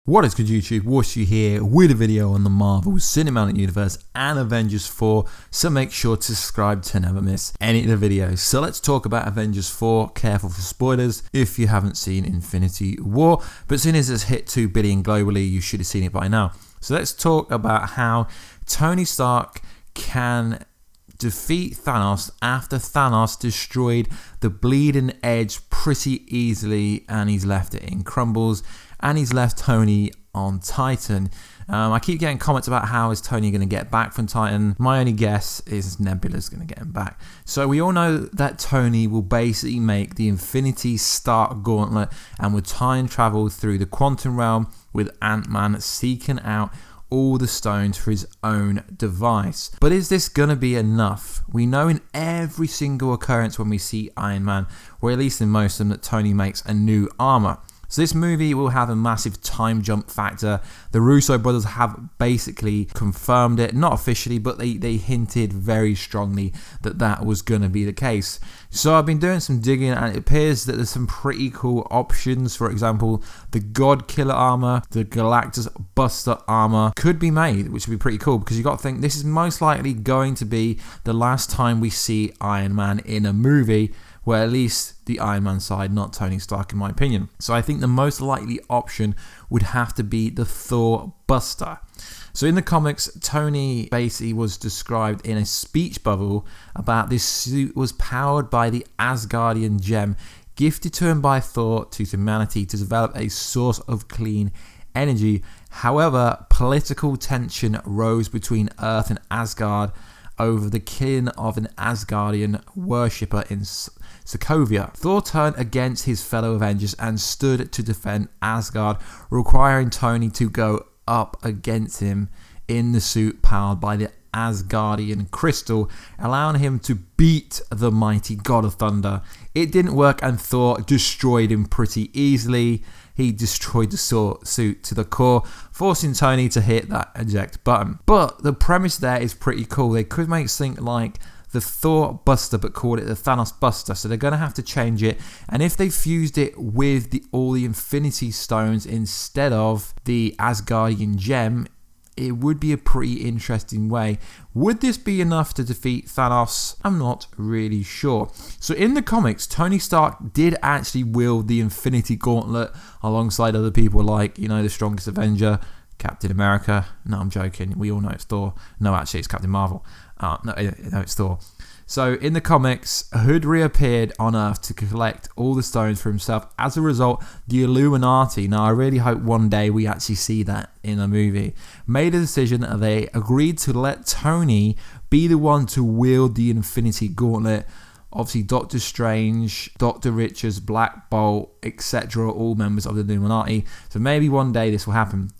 What is good YouTube, Warstu here with a video on the Marvel Cinematic Universe and Avengers 4, so make sure to subscribe to never miss any of the videos. So let's talk about Avengers 4, careful for spoilers if you haven't seen Infinity War, but as soon as it's hit 2 billion globally you should have seen it by now. So let's talk about how Tony Stark can defeat Thanos after Thanos destroyed the Bleeding Edge pretty easily and he's left it in crumbles. And he's left Tony on Titan. I keep getting comments about how is Tony going to get back from Titan. My only guess is Nebula's going to get him back. So we all know that Tony will basically make the Infinity Stark Gauntlet and will time travel through the quantum realm with Ant-Man seeking out all the stones for his own device. But is this going to be enough? We know in every single occurrence when we see Iron Man, or at least in most of them, that Tony makes a new armor. So this movie will have a massive time jump factor. The Russo brothers have basically confirmed it, not officially, but they hinted very strongly that that was going to be the case. So I've been doing some digging and it appears that there's some pretty cool options. For example, the God Killer armor, the Thanos Buster armor could be made, which would be pretty cool because you got to think this is most likely going to be the last time we see Iron Man in a movie. Well, at least the Iron Man side, not Tony Stark in my opinion. So I think the most likely option would have to be the Thor Buster. So in the comics, Tony basically was described in a speech bubble about this suit was powered by the Asgardian gem gifted to him by Thor to humanity to develop a source of clean energy. However, political tension rose between Earth and Asgard over the killing of an Asgardian worshipper in Sokovia. Thor turned against his fellow Avengers and stood to defend Asgard, requiring Tony to go up against him in the suit powered by the Asgardian crystal, allowing him to beat the mighty God of Thunder. It didn't work and Thor destroyed him pretty easily. He destroyed the suit to the core, forcing Tony to hit that eject button. But the premise there is pretty cool. They could make something like the Thor Buster but call it the Thanos Buster, so they're going to have to change it. And if they fused it with all the Infinity Stones instead of the Asgardian gem, it would be a pretty interesting way. Would this be enough to defeat Thanos? I'm not really sure. So in the comics, Tony Stark did actually wield the Infinity Gauntlet alongside other people like, you know, the strongest Avenger, Captain America. No, I'm joking. We all know it's Thor. No, actually, it's Captain Marvel. No, it's Thor. So in the comics, Hood reappeared on Earth to collect all the stones for himself. As a result, the Illuminati, now I really hope one day we actually see that in a movie, made a decision that they agreed to let Tony be the one to wield the Infinity Gauntlet. Obviously, Doctor Strange, Dr. Richards, Black Bolt, etc. all members of the Illuminati. So maybe one day this will happen.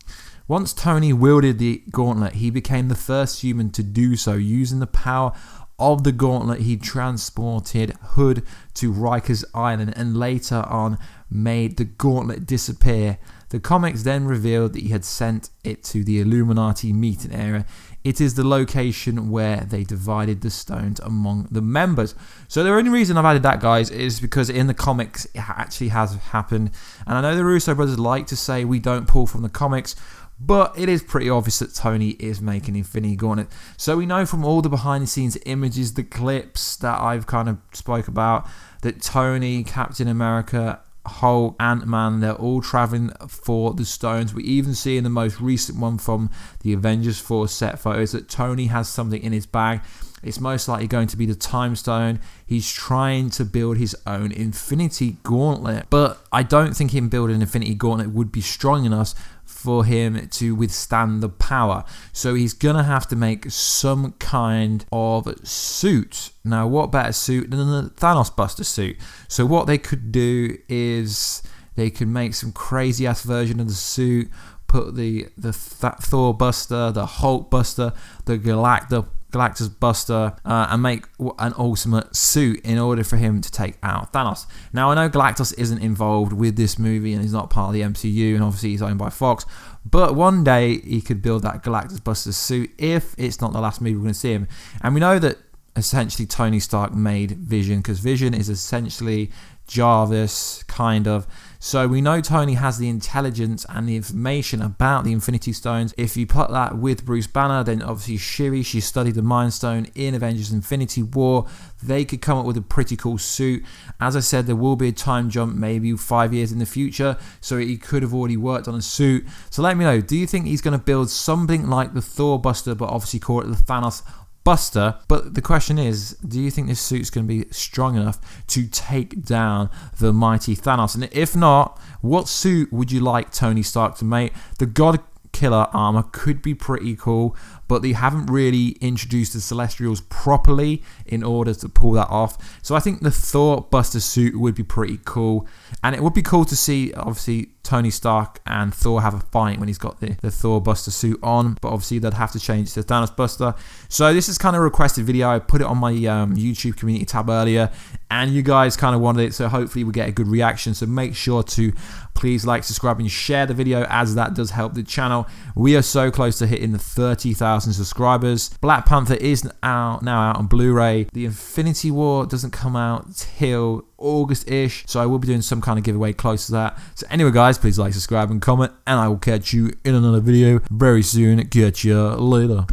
Once Tony wielded the gauntlet, he became the first human to do so. Using the power of the gauntlet, he transported Hood to Rikers Island and later on made the gauntlet disappear. The comics then revealed that he had sent it to the Illuminati meeting area. It is the location where they divided the stones among the members. So the only reason I've added that, guys, is because in the comics it actually has happened. And I know the Russo brothers like to say we don't pull from the comics, but it is pretty obvious that Tony is making Infinity Gauntlet. So we know from all the behind the scenes images, the clips that I've kind of spoke about, that Tony, Captain America, Hulk, Ant-Man, they're all traveling for the stones. We even see in the most recent one from the Avengers 4 set photos that Tony has something in his bag. It's most likely going to be the Time Stone. He's trying to build his own Infinity Gauntlet, but I don't think him building an Infinity Gauntlet would be strong enough for him to withstand the power. So he's gonna have to make some kind of suit. Now, what better suit than the Thanos Buster suit? So what they could do is they could make some crazy ass version of the suit, put the Thor Buster, the Hulk Buster, the Galactus Buster, and make an ultimate suit in order for him to take out Thanos. Now, I know Galactus isn't involved with this movie and he's not part of the MCU, and obviously he's owned by Fox, but one day he could build that Galactus Buster suit if it's not the last movie we're going to see him. And we know that essentially Tony Stark made Vision, because Vision is essentially Jarvis, kind of. So we know Tony has the intelligence and the information about the Infinity Stones. If you put that with Bruce Banner, then obviously Shuri, she studied the Mind Stone in Avengers Infinity War. They could come up with a pretty cool suit. As I said, there will be a time jump, maybe 5 years in the future, so he could have already worked on a suit. So let me know, do you think he's going to build something like the Thor Buster, but obviously call it the Thanos Buster? But the question is, do you think this suit's going to be strong enough to take down the mighty Thanos? And if not, what suit would you like Tony Stark to make? The God Killer armor could be pretty cool, but they haven't really introduced the Celestials properly in order to pull that off. So I think the Thor Buster suit would be pretty cool, and it would be cool to see obviously Tony Stark and Thor have a fight when he's got the Thor Buster suit on, but obviously they'd have to change to Thanos Buster. So this is kind of a requested video. I put it on my YouTube community tab earlier, and you guys kind of wanted it, so hopefully we get a good reaction. So make sure to please like, subscribe, and share the video, as that does help the channel. We are so close to hitting the 30,000 subscribers. Black Panther is now out on Blu-ray. The Infinity War doesn't come out till August-ish, so I will be doing some kind of giveaway close to that. So anyway guys, please like, subscribe, and comment, and I will catch you in another video very soon. Catch you later.